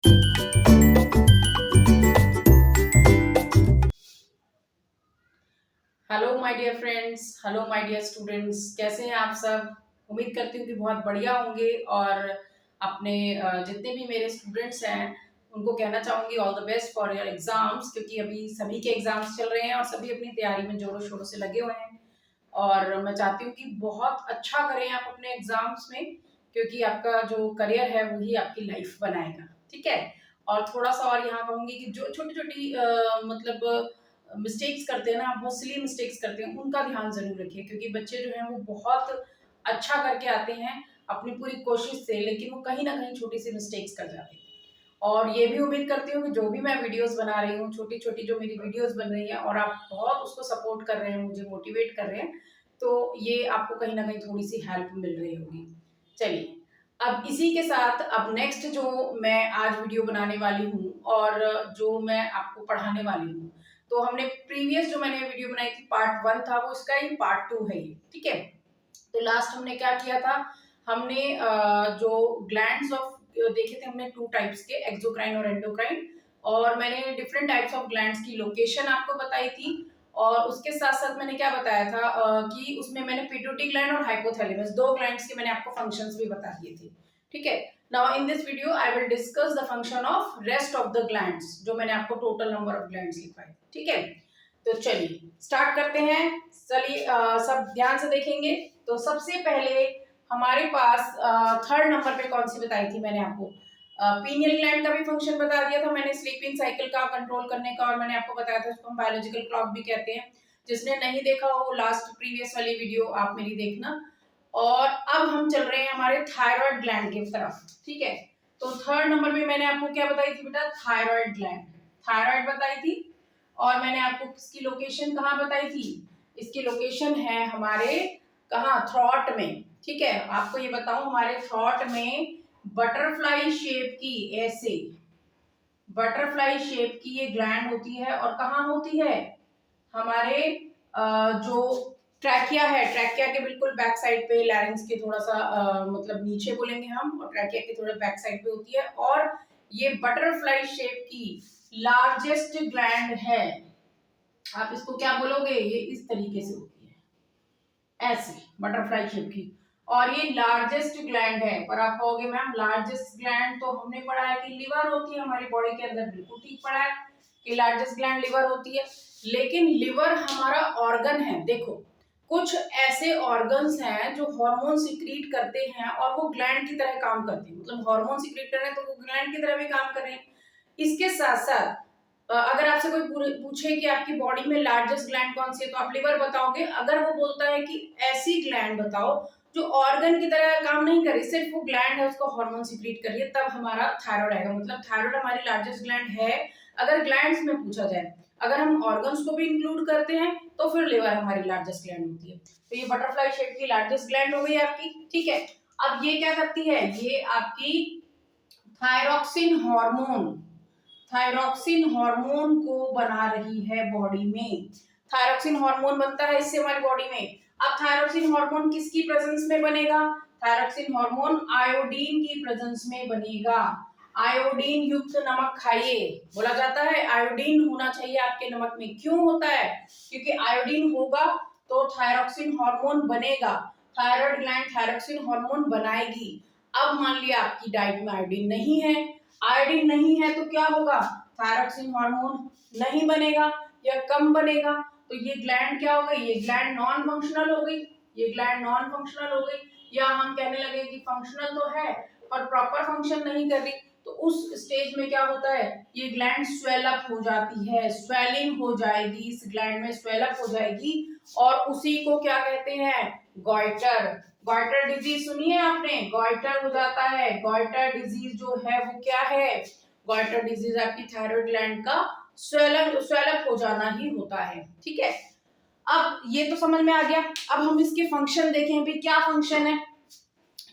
Hello my dear friends, hello my dear students, कैसे हैं आप सब। उम्मीद करती हूँ कि बहुत बढ़िया होंगे। और अपने जितने भी मेरे स्टूडेंट्स हैं उनको कहना चाहूँगी all the best for your exams, क्योंकि अभी सभी के एग्जाम्स चल रहे हैं और सभी अपनी तैयारी में जोरों शोरों से लगे हुए हैं। और मैं चाहती हूँ कि बहुत अच्छा करें आप अपने एग्जाम्स में, क्योंकि आपका जो करियर है वही आपकी लाइफ बनाएगा। ठीक है। और थोड़ा सा और यहाँ कहूँगी कि जो छोटी छोटी मतलब मिस्टेक्स करते हैं ना, बहुत सिली मिस्टेक्स करते हैं, उनका ध्यान जरूर रखिए, क्योंकि बच्चे जो हैं वो बहुत अच्छा करके आते हैं अपनी पूरी कोशिश से, लेकिन वो कहीं ना कहीं छोटी सी मिस्टेक्स कर जाते हैं। और ये भी उम्मीद करती हूँ कि जो भी मैं वीडियोस बना रही हूँ, छोटी छोटी जो मेरी वीडियोस बन रही हैं और आप बहुत उसको सपोर्ट कर रहे हैं, मुझे मोटिवेट कर रहे हैं, तो ये आपको कहीं ना कहीं थोड़ी सी हेल्प मिल रही होगी। चलिए, अब इसी के साथ अब नेक्स्ट जो मैं आज वीडियो बनाने वाली हूँ और जो मैं आपको पढ़ाने वाली हूँ, तो हमने प्रीवियस जो मैंने वीडियो बनाई थी पार्ट 1 था, वो इसका ही पार्ट 2 है ये। ठीक है। तो लास्ट हमने क्या किया था, हमने जो ग्लैंड्स ऑफ देखे थे हमने टू टाइप्स के, एक्सोक्राइन और एंडोक्राइन। और मैंने डिफरेंट टाइप्स ऑफ ग्लैंड्स की लोकेशन आपको बताई थी। और उसके साथ साथ मैंने क्या बताया था कि उसमें मैंने पिट्यूटरी ग्लैंड और हाइपोथैलेमस, दो ग्लैंड्स के मैंने आपको फंक्शंस भी बता दिए थे। ठीक है। Now in this video I will discuss the function of rest of the glands, जो मैंने आपको टोटल नंबर ऑफ ग्लैंड्स लिखवाए। ठीक है। तो चलिए स्टार्ट करते हैं। चलिए सब ध्यान से देखेंगे। तो सबसे पहले हमारे पास थर्ड नंबर पे कौन सी बताई थी मैंने आपको, पीनियल ग्लैंड का भी फंक्शन बता दिया था मैंने, स्लीपिंग साइकिल का कंट्रोल करने का। और मैंने आपको बताया था उसको हम बायोलॉजिकल क्लॉक भी कहते हैं। जिसने नहीं देखा हो लास्ट प्रीवियस वाली वीडियो आप मेरी देखना। और अब हम चल रहे हैं हमारे थायराइड ग्लैंड की तरफ। ठीक है। तो थर्ड नंबर में मैंने आपको क्या बताई थी बेटा, थायराइड ग्लैंड, थायराइड बताई थी। और मैंने आपको इसकी लोकेशन कहाँ बताई थी, इसकी लोकेशन है हमारे कहाँ, थ्रॉट में। ठीक है। आपको ये बताऊं, हमारे थ्रॉट में बटरफ्लाई शेप की, ऐसे बटरफ्लाई शेप की ये ग्लैंड होती है। और कहाँ होती है, हमारे जो ट्रैकिया है, ट्रैकिया के बिल्कुल बैक साइड पे, लैरिंग्स के थोड़ा सा मतलब नीचे बोलेंगे हम, और ट्रैकिया के थोड़ा बैक साइड पे होती है। और ये बटरफ्लाई शेप की लार्जेस्ट ग्लैंड है। आप इसको क्या बोलोगे, ये इस तरीके से होती है, ऐसे बटरफ्लाई शेप की। और ये लार्जेस्ट ग्लैंड है। पर आप कहोगे मैम लार्जेस्ट ग्लैंड तो हमने पढ़ा है कि लिवर होती है हमारी बॉडी के अंदर, बिल्कुल ठीक पढ़ा है कि लार्जेस्ट ग्लैंड लिवर होती है। लेकिन लिवर हमारा ऑर्गन है। देखो, कुछ ऐसे ऑर्गन्स हैं जो हार्मोन सिक्रीट करते हैं और वो ग्लैंड की तरह काम करते हैं, मतलब हार्मोन सिक्रीट कर रहे हैं तो वो ग्लैंड की तरह भी काम कर रहे हैं। इसके साथ साथ अगर आपसे कोई पूछे कि आपकी बॉडी में लार्जेस्ट ग्लैंड कौन सी है, तो आप लिवर बताओगे। अगर वो बोलता है कि ऐसी ग्लैंड बताओ जो ऑर्गन की तरह काम नहीं कर रही, सिर्फ वो ग्लैंड है उसको हार्मोन सिक्रीट कर रही है, तब हमारा थायराइड आएगा। मतलब थायराइड हमारी लार्जेस्ट ग्लैंड है अगर ग्लैंड्स में पूछा जाए। अगर हम ऑर्गन्स को भी इंक्लूड करते हैं तो फिर लिवर हमारी लार्जेस्ट ग्लैंड होती है। तो ये बटरफ्लाई शेप की लार्जेस्ट ग्लैंड हो गई आपकी। ठीक है। अब ये क्या करती है, ये आपकी थायरोक्सिन हार्मोन, थायरोक्सिन हार्मोन को बना रही है बॉडी में। थायरोक्सिन हार्मोन बनता है इससे हमारी बॉडी में। अब थायरोक्सिन हार्मोन किसकी प्रेजेंस में बनेगा, थायरोक्सिन हार्मोन आयोडीन की प्रेजेंस में बनेगा। आयोडीन युक्त नमक खाइए, बोला जाता है आयोडीन होना चाहिए आपके नमक में। क्यों होता है, क्योंकि आयोडीन होगा तो थायरोक्सिन हार्मोन बनेगा, थायराइड ग्लैंड थायरोक्सिन हार्मोन बनाएगी। अब मान लिया आपकी डाइट में आयोडीन नहीं है, आयोडीन नहीं है तो क्या होगा, थायरोक्सिन हार्मोन नहीं बनेगा या कम बनेगा। तो ये ग्लैंड क्या हो गई, ये ग्लैंड नॉन फंक्शनल हो गई, ये ग्लैंड नॉन फंक्शनल हो गई। या हम कहने लगे कि फंक्शनल तो है पर प्रॉपर फंक्शन नहीं कर रही। तो उस स्टेज में क्या होता है, ये ग्लैंड स्वेल अप हो जाती है, स्वेलिंग हो जाएगी, इस ग्लैंड में स्वेल अप हो जाएगी। और उसी को क्या कहते हैं, गॉइटर। गॉइटर डिजीज सुनी है आपने, गॉइटर हो जाता है। गॉइटर डिजीज जो है वो क्या है, गॉइटर डिजीज आपकी थायराइड ग्लैंड का स्वेलअप हो जाना ही होता है। ठीक है। अब ये तो समझ में आ गया। अब हम इसके फंक्शन देखें भी, क्या फंक्शन है,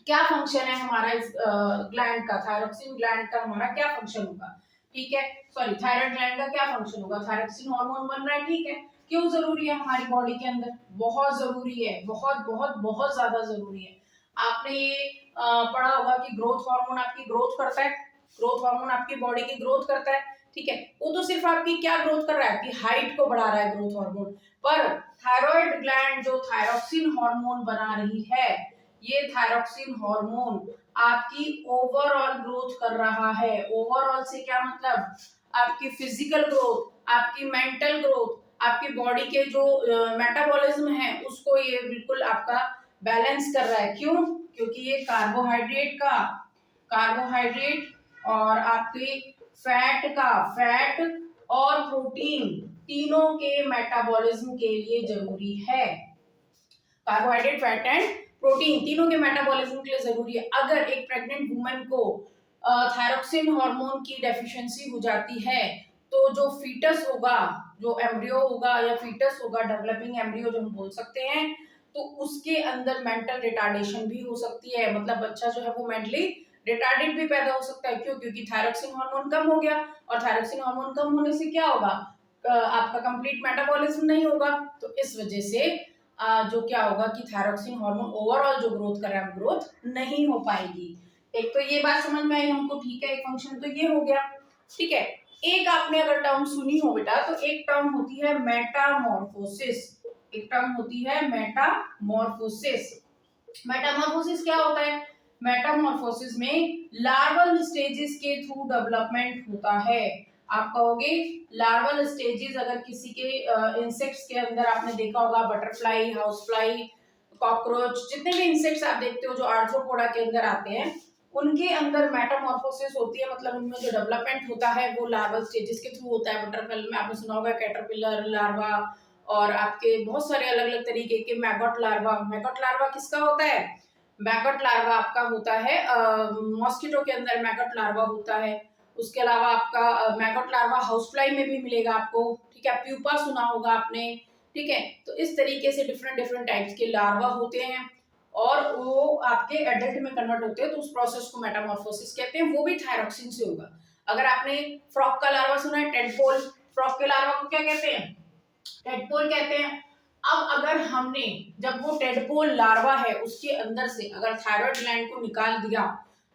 क्या फंक्शन है हमारा इस ग्लैंड का, थायरोक्सिन ग्लैंड का हमारा क्या फंक्शन होगा। ठीक है, सॉरी थायराइड ग्लैंड का क्या फंक्शन होगा, थायरोक्सिन हार्मोन बन रहा है। ठीक है, क्यों जरूरी है हमारी बॉडी के अंदर, बहुत जरूरी है, बहुत बहुत बहुत ज्यादा जरूरी है। आपने ये पढ़ा होगा कि ग्रोथ हार्मोन आपकी ग्रोथ करता है। ग्रोथ हार्मोन आपकी बॉडी की ग्रोथ करता है, ठीक है। वो तो सिर्फ आपकी क्या ग्रोथ कर रहा है, आपकी हाइट को बढ़ा रहा है ग्रोथ हार्मोन। पर थायराइड ग्लैंड जो थायरोक्सिन हार्मोन बना रही है, ये थायरोक्सिन हार्मोन आपकी ओवरऑल ग्रोथ कर रहा है। ओवरऑल से क्या मतलब, आपकी फिजिकल ग्रोथ, आपकी मेंटल ग्रोथ, आपकी बॉडी के जो मेटाबॉलिज्म है उसको ये बिल्कुल आपका बैलेंस कर रहा है। क्यों? क्योंकि ये कार्बोहाइड्रेट और आपके फैट और प्रोटीन तीनों के मेटाबॉलिज्म के लिए जरूरी है। कार्बोहाइड्रेट, फैट एंड प्रोटीन तीनों के मेटाबॉलिज्म के लिए जरूरी है। अगर एक प्रेग्नेंट वुमन को थायरोक्सिन हार्मोन की डेफिशिएंसी हो जाती है तो जो फीटस होगा, जो एम्ब्रियो होगा या फीटस होगा, डेवलपिंग एम्ब्रियो जो हम बोल सकते हैं, तो उसके अंदर मेंटल रिटार्डेशन भी हो सकती है। मतलब बच्चा जो है वो मेंटली रिटार्डेड भी पैदा हो सकता है। क्यों? क्योंकि थायरोक्सिन हार्मोन कम हो गया, और थायरोक्सिन हार्मोन कम होने से क्या होगा, आपका कंप्लीट मेटाबॉलिज्म नहीं होगा। तो इस वजह से जो क्या होगा कि थायरोक्सिन हार्मोन ओवरऑल जो ग्रोथ कर रहा है ग्रोथ नहीं हो पाएगी। एक तो ये बात समझ में आई हमको, ठीक है। एक फंक्शन तो ये हो गया, ठीक है। एक आपने अगर टर्म सुनी हो बेटा, तो एक टर्म होती है मेटामॉर्फोसिस। एक टर्म होती है मेटामॉर्फोसिस। मेटामॉर्फोसिस क्या होता है? मेटामॉर्फोसिस में लार्वल स्टेजेस के थ्रू डेवलपमेंट होता है। आप कहोगे लार्वल स्टेजेस, अगर किसी के इंसेक्ट्स के अंदर आपने देखा होगा, बटरफ्लाई, हाउस फ्लाई, कॉकरोच, जितने भी इंसेक्ट्स आप देखते हो जो आर्थ्रोपोडा के अंदर आते हैं, उनके अंदर मेटामॉर्फोसिस होती है। मतलब उनमें जो डेवलपमेंट होता है वो लार्वल स्टेजेस के थ्रू होता है। बटरफ्लाई में आपने सुना होगा कैटरपिलर लार्वा, और आपके बहुत सारे अलग अलग तरीके के मैगोट लार्वा। मैगोट लार्वा किसका होता है? मैगोट लार्वा आपका होता है मॉस्किटो के अंदर मैगोट लार्वा होता है। उसके अलावा आपका मैगोट लार्वा हाउस फ्लाई में भी मिलेगा आपको, ठीक है। प्यूपा सुना होगा आपने, ठीक है। तो इस तरीके से डिफरेंट डिफरेंट टाइप्स के लार्वा होते हैं, और वो आपके एडल्ट में कन्वर्ट होते हैं, तो उस प्रोसेस को मेटामॉर्फोसिस कहते हैं। वो भी थायरोक्सिन से होगा। अगर आपने फ्रॉग का लार्वा सुना है, टेडपोल, फ्रॉग के लार्वा को क्या कहते हैं? टेडपोल कहते हैं। अब अगर हमने, जब वो टेडपोल लार्वा है उसके अंदर से अगर थायराइड ग्लैंड को निकाल दिया,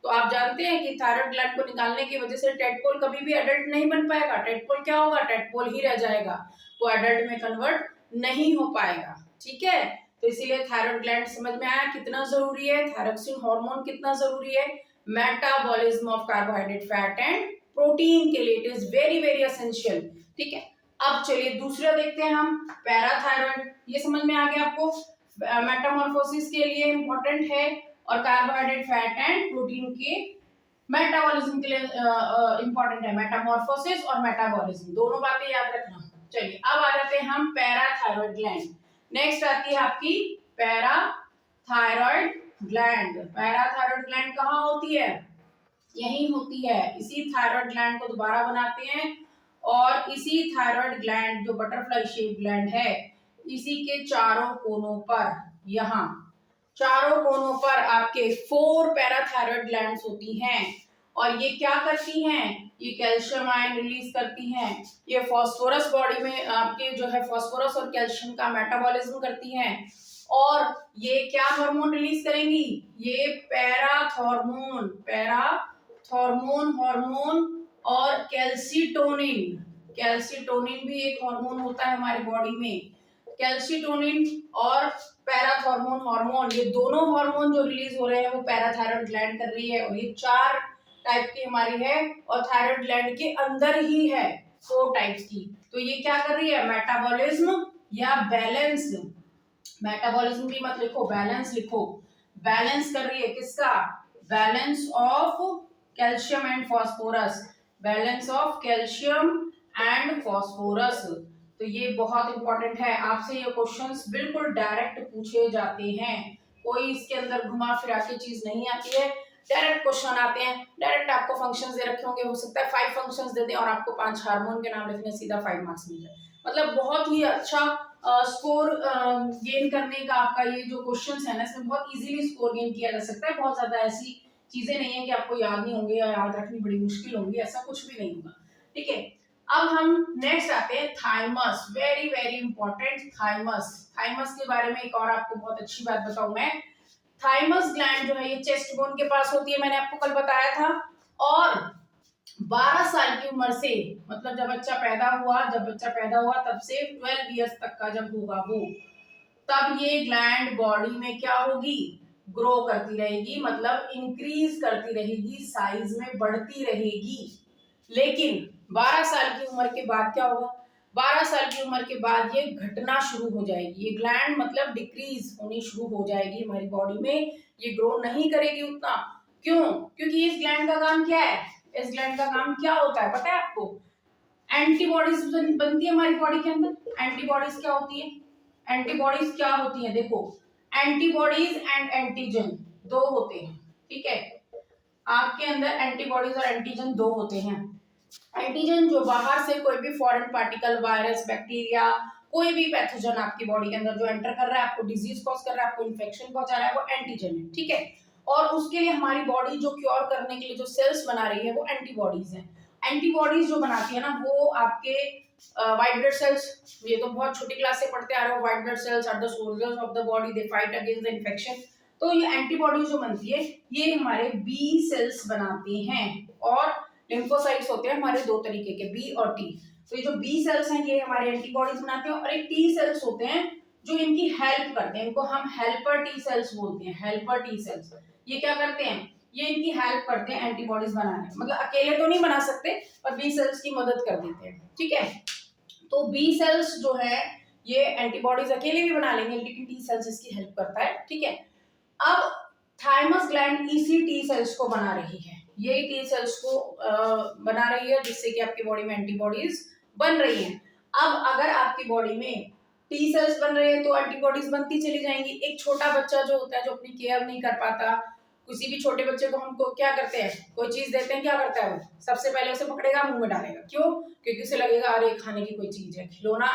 तो आप जानते हैं कि थायराइड ग्लैंड को निकालने की वजह से टेडपोल कभी भी एडल्ट नहीं बन पाएगा। टेडपोल क्या होगा? टेडपोल ही रह जाएगा, वो एडल्ट में कन्वर्ट नहीं हो पाएगा, ठीक है। तो इसीलिए थायराइड ग्लैंड समझ में आया कितना जरूरी है, थायरोक्सिन हार्मोन कितना जरूरी है metabolism of carbohydrate, fat and protein के लिए। It is very very essential, ठीक है। अब चलिए दूसरा देखते हैं हम, पैराथायराइड। ये समझ में आ गया आपको, मेटामॉर्फोसिस के लिए इंपॉर्टेंट है, और कार्बोहाइड्रेट, फैट एंड प्रोटीन के मेटाबॉलिज्म के लिए इंपॉर्टेंट है। मेटामॉर्फोसिस और मेटाबॉलिज्म दोनों बातें याद रखना। चलिए अब आ जाते हैं हम पैराथायराइड ग्लैंड। नेक्स्ट आती है आपकी पैराथायराइड ग्लैंड। पैराथायराइड ग्लैंड कहाँ होती है? यही होती है। इसी थायराइड ग्लैंड को दोबारा बनाते हैं, और इसी थायराइड ग्लैंड जो बटरफ्लाई शेप ग्लैंड है, इसी के चारों कोनों पर, यहाँ चारों कोनों पर आपके 4 पैराथायराइड ग्लैंड्स होती हैं। और ये क्या करती हैं? ये कैल्शियम आयन रिलीज करती हैं। ये फास्फोरस, बॉडी में आपके जो है फास्फोरस और कैल्शियम का मेटाबॉलिज्म करती हैं। और ये क्या हार्मोन रिलीज करेंगी? ये पैराथॉर्मोन, हार्मोन, और कैल्सीटोनिन। कैल्सीटोनिन भी एक हार्मोन होता है हमारी बॉडी में। कैल्सीटोनिन और पैराथॉर्मोन हार्मोन, ये दोनों हार्मोन जो रिलीज हो रहे हैं वो पैराथायराइड ग्लैंड कर रही है। और ये 4 टाइप की हमारी है, और थायराइड ग्लैंड के अंदर ही है 4 टाइप्स की। तो ये क्या कर रही है? मेटाबॉलिज्म या बैलेंस, मेटाबॉलिज्म भी मत लिखो, बैलेंस लिखो। बैलेंस कर रही है किसका? Balance of calcium and phosphorus, balance of calcium and phosphorus. तो ये बहुत इंपॉर्टेंट है। आपसे ये क्वेश्चंस बिल्कुल डायरेक्ट पूछे जाते हैं, कोई इसके अंदर घुमा फिरा के चीज नहीं आती है। डायरेक्ट क्वेश्चन आते हैं, डायरेक्ट आपको फंक्शंस दे रखे होंगे, हो सकता है 5 फंक्शंस दे दें और आपको 5 हार्मोन के नाम लिखने, सीधा 5 मार्क्स मिल जाए। मतलब बहुत ही अच्छा स्कोर गेन करने का आपका ये जो क्वेश्चंस है ना, इसमें बहुत इजीली स्कोर गेन किया जा सकता है। बहुत ज्यादा ऐसी चीजें नहीं है कि आपको याद नहीं होंगे या याद रखनी बड़ी मुश्किल होंगी, ऐसा कुछ भी नहीं होगा, ठीक है। अब हम नेक्स्ट आते हैं thymus. Very very important, thymus. Thymus के बारे में एक और आपको बहुत अच्छी बात बताऊं मैं। थाइमस ग्लैंड जो है ये चेस्ट बोन के पास होती है, मैंने आपको कल बताया था। और 12 साल की उम्र से, मतलब जब बच्चा पैदा हुआ तब से 12 इयर्स तक का जब होगा वो, तब ये ग्लैंड बॉडी में क्या होगी, ग्रो करती रहेगी, मतलब इंक्रीज करती रहेगी, साइज में बढ़ती रहेगी। लेकिन 12 साल की उम्र के बाद क्या होगा, 12 साल की उम्र के बाद ये घटना शुरू हो जाएगी, ये ग्लैंड मतलब डिक्रीज होनी शुरू हो जाएगी हमारी बॉडी में, ये ग्रो नहीं करेगी उतना। क्यों? क्योंकि इस ग्लैंड का काम क्या है, इस ग्लैंड का काम क्या होता है पता है आपको? एंटीबॉडीज बनती है हमारी बॉडी के अंदर। एंटीबॉडीज क्या होती है, एंटीबॉडीज क्या होती है देखो, एंटीबॉडीज एंड एंटीजन दो होते हैं, ठीक है। आपके अंदर एंटीबॉडीज और एंटीजन दो होते हैं। एंटीजन जो बाहर से कोई भी फॉरेन पार्टिकल, वायरस, बैक्टीरिया, कोई भी पैथोजन आपकी बॉडी के अंदर जो एंटर कर रहा है, आपको डिजीज कॉज कर रहा है, आपको इन्फेक्शन पहुंचा रहा है, वो एंटीजन है, ठीक है। और उसके लिए हमारी बॉडी जो क्योर करने के लिए जो सेल्स बना रही है वो एंटीबॉडीज है। एंटीबॉडीज जो बनाती है ना वो आपके व्हाइट ब्लड सेल्स, ये तो बहुत छोटी क्लास से पढ़ते आ रहे हो, white blood cells are the soldiers of the body, they fight against the infection. तो ये एंटीबॉडीज जो बनती है ये हमारे बी सेल्स बनाते हैं, और लिम्फोसाइट्स होते हैं हमारे दो तरीके के, बी और टी। तो ये जो बी सेल्स हैं ये हमारे एंटीबॉडीज बनाते हैं, और एक टी सेल्स होते हैं जो इनकी हेल्प करते हैं, इनको हम हेल्पर टी सेल्स बोलते हैं, हेल्पर टी सेल्स। ये क्या करते हैं, ये इनकी हेल्प करते हैं एंटीबॉडीज बनाने में, मतलब अकेले तो नहीं बना सकते पर बी सेल्स की मदद कर देते हैं, ठीक है। तो बी सेल्स जो है ये एंटीबॉडीज अकेले भी बना लेंगे, लेकिन टी सेल्स इसकी हेल्प करता है, ठीक है। अब थाइमस ग्लैंड इसी टी सेल्स को बना रही है, ये टी सेल्स को बना रही है जिससे कि आपकी बॉडी में एंटीबॉडीज बन रही हैं। अब अगर आपकी बॉडी में टी सेल्स बन रहे हैं तो एंटीबॉडीज बनती चली जाएंगी। एक छोटा बच्चा जो होता है जो अपनी केयर नहीं कर पाता, किसी भी छोटे बच्चे को हमको क्या करते हैं, कोई चीज देते हैं, क्या करता है वो सबसे पहले उसे पकड़ेगा, मुंह में डालेगा। क्यों? क्योंकि उसे लगेगा अरे खाने की कोई चीज है, खिलौना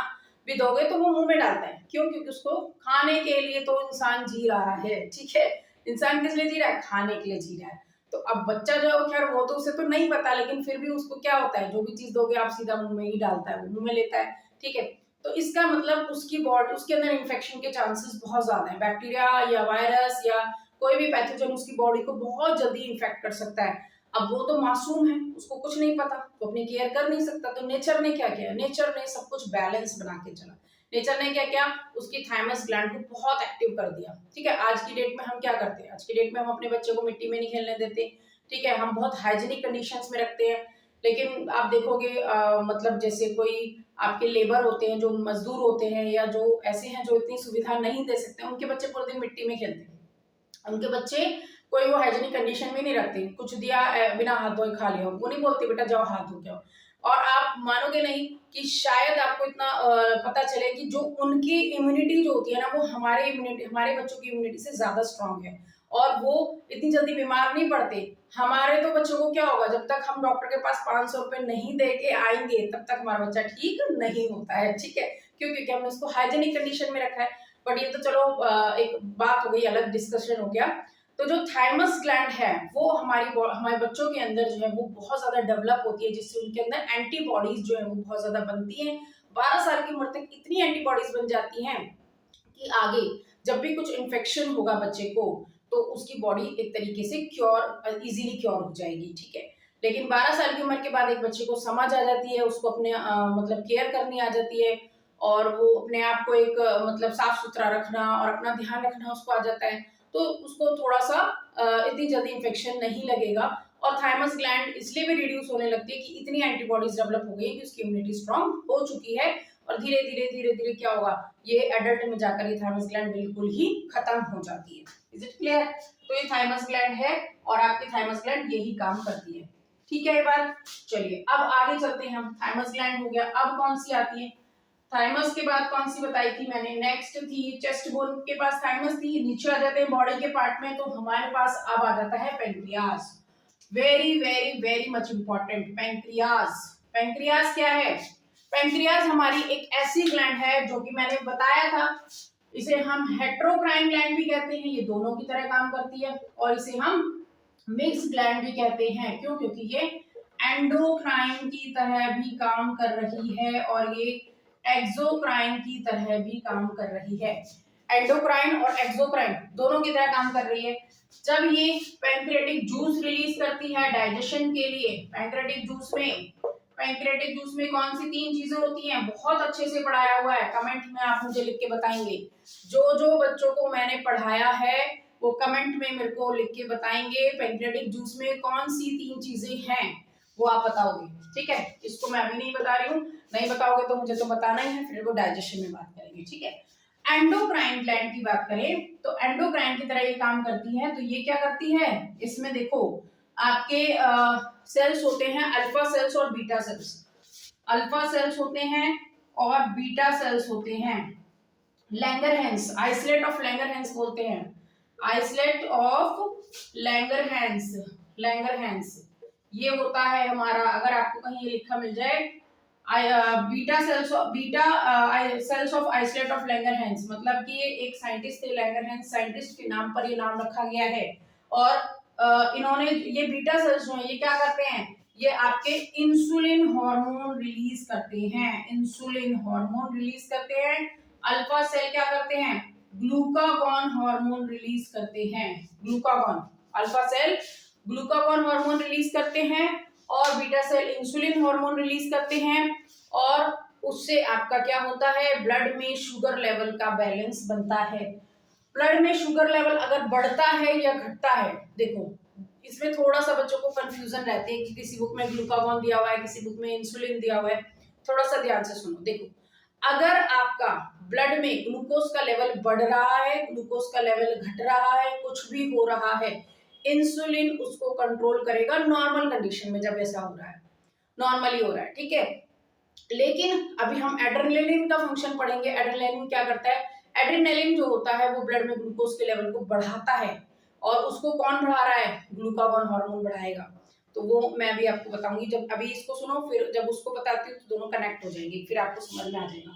भी दोगे तो वो मुंह में डालता है। क्यों? क्योंकि उसको खाने के लिए तो इंसान जी रहा है, ठीक है। इंसान किस लिए जी रहा है? खाने के लिए जी रहा है। तो अब बच्चा जो है खैर वो तो उसे तो नहीं पता, लेकिन फिर भी उसको क्या होता है, जो भी चीज दोगे आप सीधा मुंह में ही डालता है, वो मुंह में लेता है, ठीक है। तो इसका मतलब उसकी बॉडी, उसके अंदर इन्फेक्शन के चांसेस बहुत ज्यादा है, बैक्टीरिया या वायरस या कोई भी पैथोजन उसकी बॉडी को बहुत जल्दी इन्फेक्ट कर सकता है। अब वो तो मासूम है, उसको कुछ नहीं पता, वो अपनी केयर कर नहीं सकता। तो नेचर ने क्या किया, नेचर ने सब कुछ बैलेंस बना के चला। नेचर ने क्या किया, उसकी थाइमस ग्लैंड को बहुत एक्टिव कर दिया, ठीक है। आज की डेट में हम क्या करते हैं, आज की डेट में हम अपने बच्चे को मिट्टी में नहीं खेलने देते, ठीक है। हम बहुत हाइजीनिक कंडीशंस में रखते हैं। लेकिन आप देखोगे मतलब जैसे कोई आपके लेबर होते हैं, जो मजदूर होते हैं, या जो ऐसे हैं जो इतनी सुविधा नहीं दे सकते, उनके बच्चे पूरे दिन मिट्टी में खेलते हैं। उनके बच्चे कोई वो हाइजीनिक कंडीशन में नहीं रखते, कुछ दिया बिना हाथ धोए खा लिया, वो नहीं बोलते बेटा जाओ हाथ धो के आओ। और आप मानोगे नहीं कि शायद आपको इतना पता चले कि जो उनकी इम्यूनिटी जो होती है ना वो हमारे बच्चों की इम्यूनिटी से ज्यादा स्ट्रांग है, और वो इतनी जल्दी बीमार नहीं पड़ते। हमारे तो बच्चों को क्या होगा, जब तक हम डॉक्टर के पास 500 रुपए नहीं दे के आएंगे तब तक हमारा बच्चा ठीक नहीं होता है, ठीक है। क्यों? क्योंकि हमने उसको हाइजीनिक कंडीशन में रखा है। बट ये तो चलो एक बात हो गई, अलग डिस्कशन हो गया। तो जो थाइमस ग्लैंड है वो हमारे बच्चों के अंदर जो है वो बहुत ज्यादा डेवलप होती है, जिससे उनके अंदर एंटीबॉडीज जो है वो बहुत ज्यादा बनती हैं। 12 साल की उम्र तक इतनी एंटीबॉडीज बन जाती हैं कि आगे जब भी कुछ इन्फेक्शन होगा बच्चे को तो उसकी बॉडी एक तरीके से इजीली क्योर हो जाएगी, ठीक है। लेकिन 12 साल की उम्र के बाद एक बच्चे को समझ आ जाती है, उसको अपने मतलब केयर करनी आ जाती है, और वो अपने आप को एक मतलब साफ सुथरा रखना और अपना ध्यान रखना उसको आ जाता है। तो उसको थोड़ा सा इतनी जल्दी इन्फेक्शन नहीं लगेगा, और थाइमस ग्लैंड इसलिए भी रिड्यूस होने लगती है कि इतनी एंटीबॉडीज डेवलप हो गई कि उसकी इम्यूनिटी स्ट्रांग हो चुकी है। और धीरे धीरे धीरे धीरे क्या होगा, ये एडल्ट में जाकर ये थाइमस ग्लैंड बिल्कुल ही खत्म हो जाती है। Is it clear? तो ये थाइमस ग्लैंड है और आपकी थाइमस ग्लैंड यही काम करती है, ठीक है। ये बात चलिए अब आगे चलते हैं हम। थाइमस ग्लैंड हो गया, अब कौन सी आती है? थाइमस के बाद कौन सी बताई थी मैंने? नेक्स्ट थी चेस्ट बोन के पास थाइमस थी। नीचे आ जाते हैं बॉडी के पार्ट में, तो हमारे पास अब आ जाता है pancreas. Very very very much important, pancreas. Pancreas क्या है? पेंक्रियाज हमारी एक ऐसी ग्लैंड है जो कि मैंने बताया था, इसे हम हेट्रोक्राइन ग्लैंड भी कहते हैं, ये दोनों की तरह काम करती है, और इसे हम मिक्स ग्लैंड भी कहते हैं। क्यों? क्योंकि ये एंडोक्राइन की तरह भी काम कर रही है और ये एक्सोक्राइन की तरह भी काम कर रही है। एंडोक्राइन और एक्सोक्राइन दोनों की तरह काम कर रही है। जब ये पैंक्रियाटिक जूस रिलीज करती है डाइजेशन के लिए, पैंक्रियाटिक जूस में कौन सी 3 चीजें होती हैं, बहुत अच्छे से पढ़ाया हुआ है, कमेंट में आप मुझे लिख के बताएंगे। जो जो बच्चों को मैंने पढ़ाया है वो कमेंट में मेरे को लिख के बताएंगे पैंक्रियाटिक जूस में कौन सी 3 चीजें हैं, वो आप बताओगे, ठीक है। इसको मैं अभी नहीं बता रही हूँ, नहीं बताओगे तो मुझे तो बताना ही है, फिर वो डाइजेशन में बात करेंगे, ठीक है। एंडोक्राइन ग्लैंड की बात करें तो एंडोक्राइन की तरह ये काम करती है। तो ये क्या करती है, इसमें देखो आपके सेल्स होते हैं अल्फा सेल्स और बीटा सेल्स, अल्फा सेल्स होते हैं और बीटा सेल्स होते हैं। लैंगरहैंस, आइसलेट ऑफ लैंगरहैंस बोलते हैं, आइसलेट ऑफ लैंगरहैंस, लैंगरहैंस ये होता है हमारा, अगर आपको कहीं ये लिखा मिल जाए beta cells of islet of Langerhans, मतलब कि ये एक साइंटिस्ट थे, लैंगरहैंस साइंटिस्ट के नाम पर ये नाम रखा गया है। और इन्होंने ये बीटा सेल्स जो है ये क्या करते हैं, ये आपके इंसुलिन हार्मोन रिलीज करते हैं, इंसुलिन हार्मोन रिलीज करते हैं। अल्फा सेल क्या करते हैं, ग्लूकागॉन हार्मोन रिलीज करते हैं, glucagon, alpha cell glucagon hormone release करते हैं और beta cell insulin hormone release करते हैं। और उससे आपका क्या होता है, ब्लड में शुगर लेवल का बैलेंस बनता है। ब्लड में शुगर लेवल अगर बढ़ता है या घटता है, देखो इसमें थोड़ा सा बच्चों को कंफ्यूजन रहती है कि किसी बुक में ग्लूकागॉन दिया हुआ है, किसी बुक में इंसुलिन दिया हुआ है, थोड़ा सा ध्यान से सुनो। देखो अगर आपका ब्लड में ग्लूकोज का लेवल बढ़ रहा है, ग्लूकोज का लेवल घट रहा है, कुछ भी हो रहा है, इंसुलिन उसको कंट्रोल करेगा नॉर्मल कंडीशन में, जब ऐसा हो रहा है, नॉर्मली हो रहा है, ठीक है। लेकिन अभी हम एड्रेनलिन का फंक्शन पढ़ेंगे। एड्रेनलिन क्या करता है, एड्रेनलिन जो होता है वो ब्लड में ग्लूकोज के लेवल को बढ़ाता है, और उसको कौन बढ़ा रहा है, ग्लूकागॉन हार्मोन बढ़ाएगा। तो वो मैं अभी आपको बताऊंगी, जब अभी इसको सुनो फिर जब उसको बताती हूँ तो दोनों कनेक्ट हो जाएंगे, फिर आपको समझ में आ जाएगा।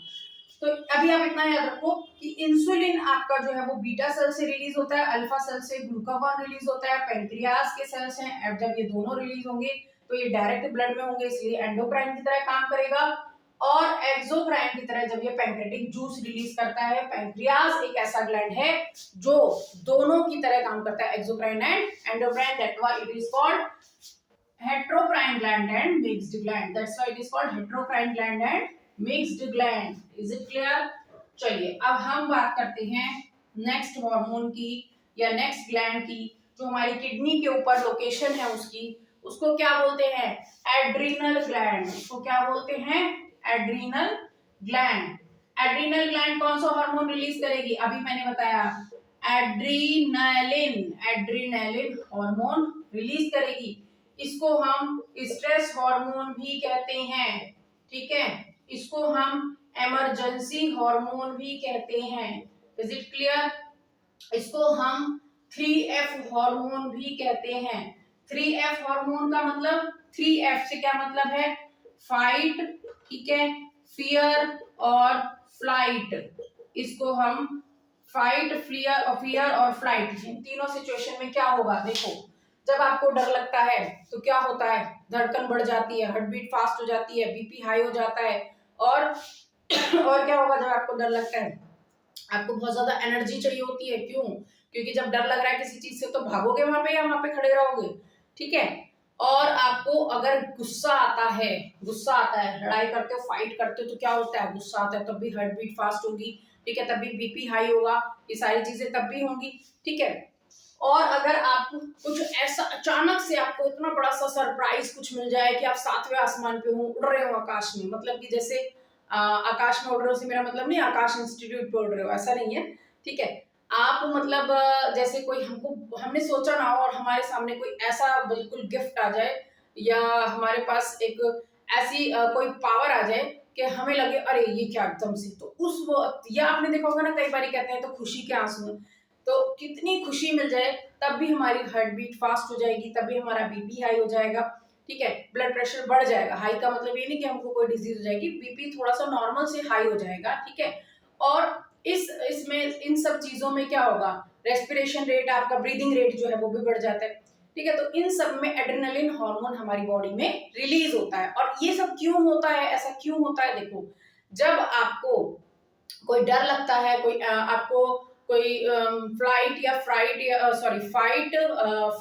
तो अभी आप इतना याद रखो कि इंसुलिन आपका जो है वो बीटा सेल से रिलीज होता है, अल्फा सेल से ग्लूकागॉन रिलीज होता है, पैंक्रियास के सेल्स हैं, जब ये दोनों रिलीज होंगे तो ये डायरेक्ट ब्लड में होंगे, इसलिए एंडोक्राइन की तरह काम करेगा। और एक्सोक्राइन की तरह जब ये पैंक्रियाटिक जूस रिलीज करता है, पैंक्रियास एक ऐसा ग्लैंड है जो दोनों की तरह काम करता है, exocrine and endocrine, that why it is called heterocrine gland and mixed gland, that's why it is called heterocrine gland and mixed gland, is it clear। चलिए अब हम बात करते हैं नेक्स्ट हार्मोन की या नेक्स्ट ग्लैंड की, जो हमारी किडनी के ऊपर लोकेशन है उसकी, उसको क्या बोलते हैं, एड्रीनल ग्लैंड, उसको क्या बोलते हैं, एड्रीनल ग्लैंड। एड्रीनल ग्लैंड कौन सा हार्मोन रिलीज करेगी, अभी मैंने बताया एड्रीनलिन, एड्रीनलिन हार्मोन रिलीज करेगी। इसको हम स्ट्रेस हार्मोन भी कहते हैं, ठीक है, इसको हम इमरजेंसी हार्मोन भी कहते हैं, इज इट क्लियर। इसको हम 3F हार्मोन भी कहते हैं। 3F हार्मोन का मतलब, 3F से क्या मतलब है, फाइट, ठीक है, फियर और फ्लाइट। इसको हम फाइट, फियर और फ्लाइट, इन तीनों सिचुएशन में क्या होगा, देखो जब आपको डर लगता है तो क्या होता है, धड़कन बढ़ जाती है, हार्ट बीट फास्ट हो जाती है, बीपी हाई हो जाता है। और और क्या होगा, जब आपको डर लगता है आपको बहुत ज्यादा एनर्जी चाहिए होती है, क्यों, क्योंकि जब डर लग रहा है किसी चीज से तो भागोगे वहां पे या वहां पे खड़े रहोगे, ठीक है। और आपको अगर गुस्सा आता है, गुस्सा आता है, लड़ाई करते हो, फाइट करते हो तो क्या होता है, गुस्सा आता है, तब भी हार्ट बीट फास्ट होगी, ठीक है, तब भी बीपी हाई होगा, ये सारी चीजें तब भी होंगी, ठीक है। और अगर आपको कुछ ऐसा अचानक से आपको इतना बड़ा सा सरप्राइज कुछ मिल जाए कि आप 7वें आसमान पे हो, उड़ रहे हो आकाश में, मतलब कि जैसे आकाश में उड़ रहे हो से मेरा मतलब नहीं आकाश इंस्टीट्यूट पे उड़ रहे हो, ऐसा नहीं है, ठीक है। आप मतलब जैसे कोई हमने सोचा ना हो और हमारे सामने कोई ऐसा बिल्कुल गिफ्ट आ जाए, या हमारे पास एक ऐसी कोई पावर आ जाए कि हमें लगे अरे ये क्या एकदम से, तो उस वक्त, या आपने देखा होगा ना कई बार कहते हैं तो खुशी के आंसू, तो कितनी खुशी मिल जाए तब भी हमारी हार्ट बीट फास्ट हो जाएगी, तब भी हमारा बीपी हाई हो जाएगा, ठीक है, ब्लड प्रेशर बढ़ जाएगा। हाई का मतलब ये नहीं कि हमको कोई डिजीज हो जाएगी, बीपी थोड़ा सा नॉर्मल से हाई हो जाएगा, ठीक है। और इसमें इन सब चीजों में क्या होगा, रेस्पिरेशन रेट, आपका ब्रीदिंग रेट जो है वो भी बढ़ जाता है, ठीक है। तो इन सब में एड्रेनलिन हार्मोन हमारी बॉडी में रिलीज होता है। और ये सब क्यों होता है, ऐसा क्यों होता है, देखो जब आपको कोई डर लगता है, कोई आपको कोई फाइट,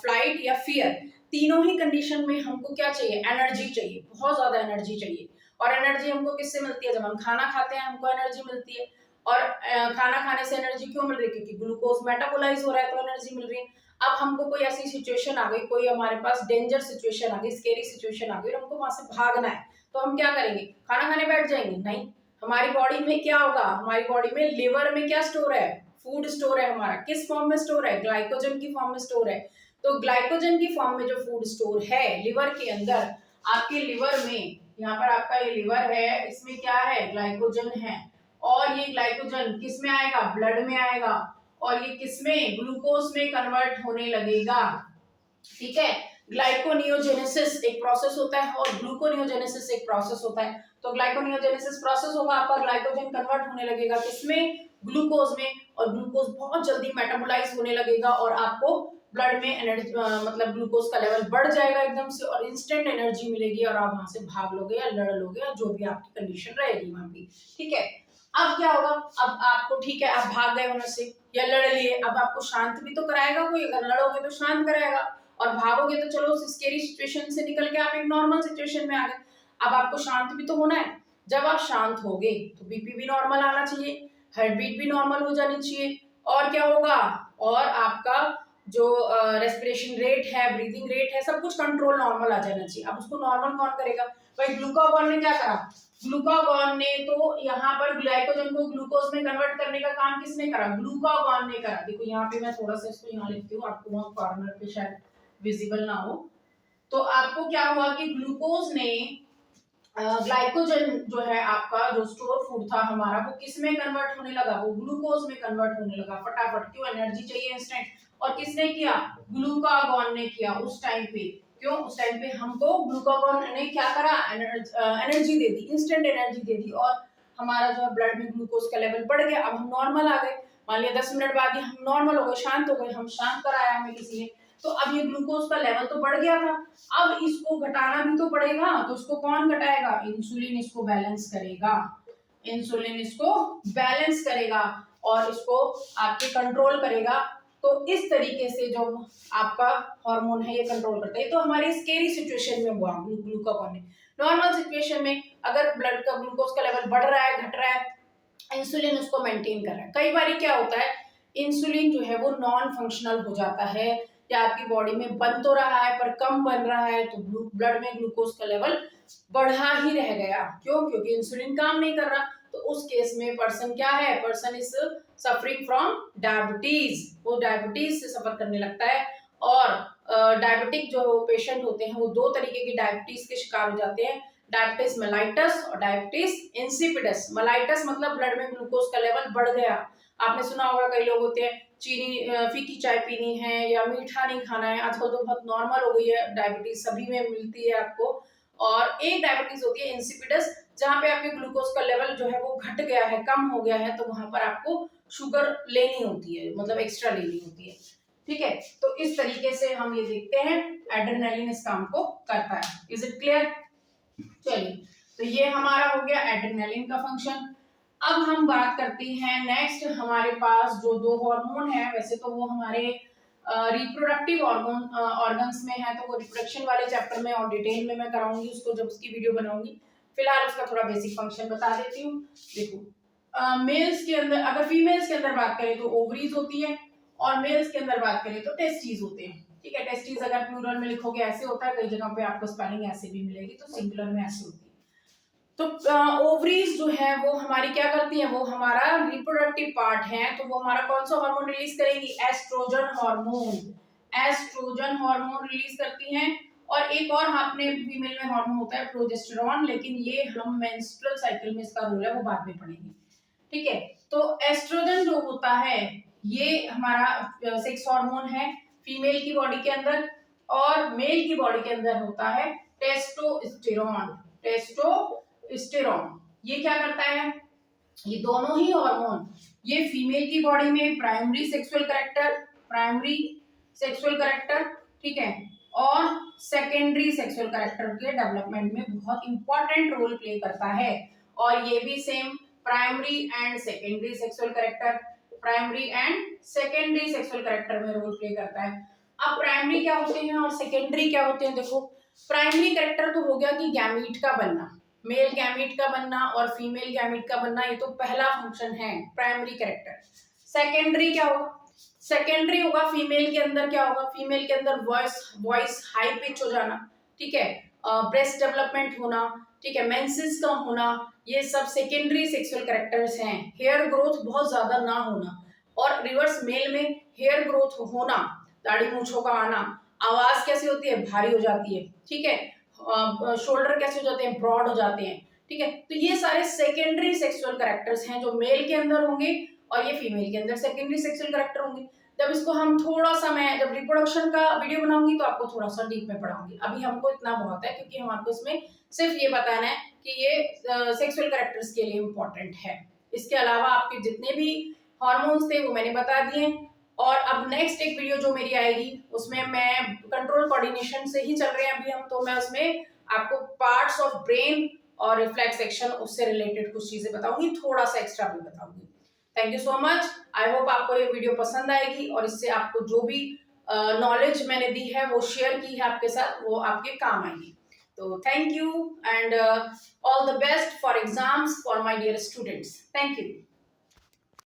फ्लाइट या फियर, तीनों ही कंडीशन में हमको क्या चाहिए, एनर्जी चाहिए, बहुत ज्यादा एनर्जी चाहिए। और एनर्जी हमको किससे मिलती है, जब हम खाना खाते हैं हमको एनर्जी मिलती है। और खाना खाने से एनर्जी क्यों मिल रही है, क्योंकि ग्लूकोज मेटाबोलाइज हो रहा है तो एनर्जी मिल रही है। अब हमको कोई ऐसी सिचुएशन आ गई, कोई हमारे पास डेंजर सिचुएशन आ गई, स्केरी सिचुएशन आ गई और हमको वहां से भागना है, तो हम क्या करेंगे, खाना खाने बैठ जाएंगे? नहीं, हमारी बॉडी में क्या होगा, हमारी बॉडी में लिवर में क्या स्टोर है, फूड स्टोर है हमारा। किस फॉर्म में स्टोर है, ग्लाइकोजन की फॉर्म में स्टोर है। तो ग्लाइकोजन की फॉर्म में जो फूड स्टोर है लिवर के अंदर, आपके लिवर में, यहाँ पर आपका ये लिवर है, इसमें क्या है, ग्लाइकोजन है। और ये ग्लाइकोजन किस में आएगा, ब्लड में आएगा, और ये किसमें, ग्लूकोज में कन्वर्ट होने लगेगा। ठीक है, ग्लाइकोनियोजेनेसिस एक प्रोसेस होता है और ग्लूकोनियोजेनेसिस एक प्रोसेस होता है। तो ग्लाइकोनियोजेनेसिस प्रोसेस होगा, आपका ग्लाइकोजन कन्वर्ट होने लगेगा किसमें, ग्लूकोज में, और ग्लूकोज बहुत जल्दी मेटाबोलाइज होने लगेगा और आपको ब्लड में एनर्जी, मतलब ग्लूकोज का लेवल बढ़ जाएगा एकदम से, और इंस्टेंट एनर्जी मिलेगी और आप वहां से भाग लोगे या लड़ लोगे या जो भी आपकी कंडीशन रहेगी वहां की। ठीक है, अब क्या होगा, अब आपको, ठीक है, आप भाग गए वहां से या लड़ लिए, अब आपको शांत भी तो कराएगा कोई, अगर लड़ोगे तो शांत कराएगा, और भागोगे तो चलो उस स्केरी सिचुएशन से निकल के आप एक नॉर्मल सिचुएशन में आ गए। अब आपको शांत भी तो होना है, जब आप शांत होगे तो बीपी भी नॉर्मल आना चाहिए, हार्ट बीट भी नॉर्मल हो जानी चाहिए, और क्या होगा, और आपका जो रेस्पिरेशन रेट है, ब्रीदिंग रेट है, सब कुछ कंट्रोल नॉर्मल आ जाना चाहिए। अब उसको नॉर्मल कौन करेगा, भाई ग्लूकागॉन ने क्या करा, ग्लूकागॉन ने तो यहाँ पर ग्लाइकोजन को ग्लूकोज में कन्वर्ट करने का काम किसने करा, ग्लूकागॉन ने करा। देखो यहाँ पे मैं थोड़ा सा इसको यहाँ लिखती हूँ, आपको वहाँ कॉर्नर पे शायद विजिबल ना हो। तो आपको क्या हुआ कि ग्लूकोज ने ग्लाइकोजन जो है आपका, जो स्टोर फूड था हमारा, वो किस में कन्वर्ट होने लगा, वो ग्लूकोज में कन्वर्ट होने लगा फटाफट। क्यों, एनर्जी चाहिए इंस्टेंट, और किसने किया, ग्लूकागॉन ने किया उस टाइम पे। क्यों, उस टाइम पे हमको ग्लूकागॉन ने क्या करा, एनर्जी दे दी, इंस्टेंट एनर्जी दे दी, और हमारा जो है ब्लड में ग्लूकोज का लेवल बढ़ गया। अब हम नॉर्मल आ गए, मान लिया 10 मिनट बाद ही हम नॉर्मल हो गए, शांत हो गए, हम शांत कराया हमें किसी ने, तो अब ये ग्लूकोज का लेवल तो बढ़ गया था, अब इसको घटाना भी तो पड़ेगा, तो इसको कौन घटाएगा, इंसुलिन इसको बैलेंस करेगा, इंसुलिन इसको बैलेंस करेगा और इसको आपके कंट्रोल करेगा। तो इस तरीके से जो आपका हार्मोन है ये कंट्रोल करता है। तो हमारी स्केरी सिचुएशन में हुआ ग्लूकागॉन ने। नॉर्मल सिचुएशन में अगर ब्लड का ग्लूकोज का लेवल बढ़ रहा है, घट रहा है, इंसुलिन उसको मेंटेन कर रहा है। कई बार क्या होता है, इंसुलिन जो है वो नॉन फंक्शनल हो जाता है, या आपकी बॉडी में बन तो रहा है पर कम बन रहा है, तो ब्लड में ग्लूकोज का लेवल बढ़ा ही रह गया। क्यों, क्योंकि इंसुलिन काम नहीं कर रहा। तो उस केस में पर्सन क्या है, person is suffering from diabetes, वो डायबिटीज से सफर करने लगता है। और डायबिटिक जो पेशेंट होते हैं वो दो तरीके की डायबिटीज के शिकार हो जाते हैं, डायबिटीज मेलाइटस और डायबिटीज इंसिपिडस। मेलाइटस मतलब ब्लड में ग्लूकोज का लेवल बढ़ गया। आपने सुना होगा कई लोग होते हैं चीनी फीकी चाय पीनी है या मीठा नहीं खाना है, आजकल तो बहुत नॉर्मल हो गई है डायबिटीज, सभी में मिलती है आपको। और एक डायबिटीज होती है इंसिपिडस, जहाँ पे आपके ग्लूकोज का लेवल जो है वो घट गया है, कम हो गया है, तो वहां पर आपको शुगर लेनी होती है, मतलब एक्स्ट्रा लेनी होती है। ठीक है, तो इस तरीके से हम ये देखते हैं एड्रेनालिन इस काम को करता है। Is it clear? चलिए, तो ये हमारा हो गया एड्रेनालिन का फंक्शन। अब हम बात करते हैं नेक्स्ट, हमारे पास जो दो हार्मोन है, वैसे तो वो हमारे रिप्रोडक्टिव ऑर्गन्स में है, तो वो रिप्रोडक्शन वाले चैप्टर में और डिटेल में मैं कराऊंगी उसको जब उसकी वीडियो बनाऊंगी। फिलहाल उसका थोड़ा बेसिक फंक्शन बता देती हूँ। देखो, मेल्स के अंदर, अगर फीमेल्स के अंदर बात करें तो ओवरीज होती है, और मेल्स के अंदर बात करें तो टेस्टीज होते हैं। ठीक है, टेस्टीज अगर प्लूरल में लिखोगे ऐसे होता है, कई जगह पे आपको स्पेलिंग ऐसे भी मिलेगी, तो सिंगुलर में ऐसे होती है। तो ओवरीज जो है वो हमारी क्या करती है, वो हमारा रिप्रोडक्टिव पार्ट है, तो वो हमारा कौन सा हार्मोन रिलीज करेगी, oestrogen hormone. Oestrogen hormone release करती हैं। और एक और आपने फीमेल में हार्मोन होता है प्रोजेस्टेरॉन, लेकिन ये हम मेंस्ट्रुअल साइकिल में इसका रोल है वो बाद में पढ़ेंगे। ठीक है, तो एस्ट्रोजन जो होता है ये हमारा सेक्स हार्मोन है फीमेल की बॉडी के अंदर, और मेल की बॉडी के अंदर होता है टेस्टोस्टेरोन। टेस्टोस्टेरोन ये क्या करता है, ये दोनों ही हार्मोन, ये फीमेल की बॉडी में प्राइमरी सेक्सुअल कैरेक्टर, ठीक है, और सेकेंडरी सेक्सुअल कैरेक्टर के डेवलपमेंट में बहुत इंपॉर्टेंट रोल प्ले करता है। और ये भी same primary and secondary sexual character primary and secondary sexual character में रोल प्ले करता है। अब प्राइमरी क्या होते हैं और सेकेंडरी क्या होते हैं? देखो, प्राइमरी कैरेक्टर तो हो गया कि गैमीट का बनना, मेल गैमीट का बनना और फीमेल गैमीट का बनना, ये तो पहला फंक्शन है प्राइमरी कैरेक्टर। सेकेंडरी क्या होगा? सेकेंडरी होगा फीमेल के अंदर क्या होगा? फीमेल के अंदर वॉइस हाई पिच हो जाना, ठीक है, ब्रेस्ट डेवलपमेंट होना, ठीक है, मेंसेस का होना, ये सब सेकेंडरी सेक्सुअल कैरेक्टर्स हैं। हेयर ग्रोथ बहुत ज्यादा ना होना, और रिवर्स मेल में हेयर ग्रोथ होना, दाढ़ी मूंछों का आना, आवाज कैसी होती है? भारी हो जाती है, ठीक है, शोल्डर कैसे हो जाते हैं? ब्रॉड हो जाते हैं, ठीक है। तो ये सारे सेकेंडरी सेक्सुअल कैरेक्टर्स हैं जो मेल के अंदर होंगे और ये फीमेल के अंदर सेकेंडरी सेक्सुअल कैरेक्टर होंगे। जब इसको हम थोड़ा सा, मैं जब रिप्रोडक्शन का वीडियो बनाऊंगी तो आपको थोड़ा सा डीप में पढ़ाऊंगी। अभी हमको इतना बहुत है क्योंकि हमारे इसमें सिर्फ ये बताना है कि ये सेक्सुअल कैरेक्टर्स के लिए इम्पोर्टेंट है। इसके अलावा आपके जितने भी हॉर्मोन्स थे वो मैंने बता दिए। और अब नेक्स्ट एक वीडियो जो मेरी आएगी उसमें मैं कंट्रोल कोऑर्डिनेशन से ही चल रहे हैं अभी हम, तो मैं उसमें आपको पार्ट्स ऑफ ब्रेन और रिफ्लेक्स सेक्शन उससे रिलेटेड कुछ चीजें बताऊंगी, थोड़ा सा एक्स्ट्रा भी बताऊंगी। Thank you so much. I hope आपको ये वीडियो पसंद आएगी और इससे आपको जो भी नॉलेज मैंने दी है वो शेयर की है आपके साथ, वो आपके काम आएगी। तो thank you and all the best for exams for my dear students. Thank you.